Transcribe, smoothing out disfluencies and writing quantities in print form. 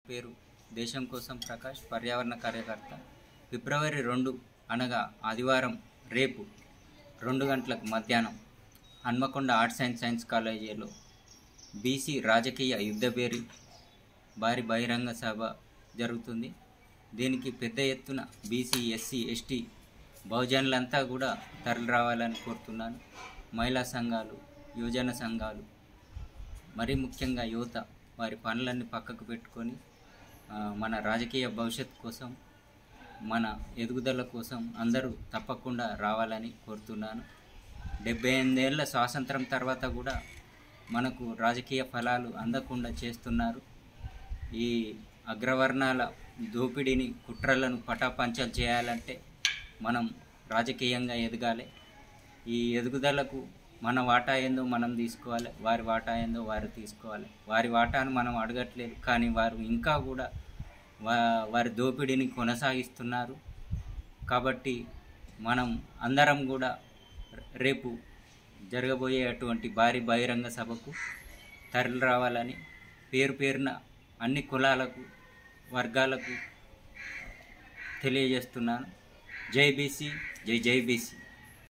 పేరు దేశం కోసం ప్రకాష్, పర్యావరణ కార్యకర్త. ఫిబ్రవరి 2 అనగా ఆదివారం రేపు 2 గంటలకు మధ్యాహ్నం హన్మకొండ ఆర్ట్స్ అండ్ సైన్స్ కాలేజీలో బీసీ రాజకీయ యుద్ధభేరి భారీ బహిరంగ సభ జరుగుతుంది. దీనికి పెద్ద ఎత్తున బీసీ, ఎస్సీ, ఎస్టీ బహుజనులంతా కూడా తరలి రావాలని కోరుతున్నాను. మహిళా సంఘాలు, యువజన సంఘాలు, మరీ ముఖ్యంగా యువత వారి పనులన్నీ పక్కకు పెట్టుకొని మన రాజకీయ భవిష్యత్తు కోసం, మన ఎదుగుదల కోసం అందరూ తప్పకుండా రావాలని కోరుతున్నాను. 78 ఏళ్ళ స్వాతంత్రం తర్వాత కూడా మనకు రాజకీయ ఫలాలు అందకుండా చేస్తున్నారు. ఈ అగ్రవర్ణాల దోపిడీని, కుట్రలను పటాపంచలు చేయాలంటే మనం రాజకీయంగా ఎదగాలి. ఈ ఎదుగుదలకు మన వాటా ఏందో మనం తీసుకోవాలి, వారి వాటా ఏందో వారు తీసుకోవాలి. వారి వాటాను మనం అడగట్లేదు, కానీ వారు ఇంకా కూడా వారి దోపిడీని కొనసాగిస్తున్నారు. కాబట్టి మనం అందరం కూడా రేపు జరగబోయే అటువంటి భారీ బహిరంగ సభకు తరలి రావాలని పేరు పేరున అన్ని కులాలకు, వర్గాలకు తెలియజేస్తున్నాను. జై బీసీ, జై జై బీసీ.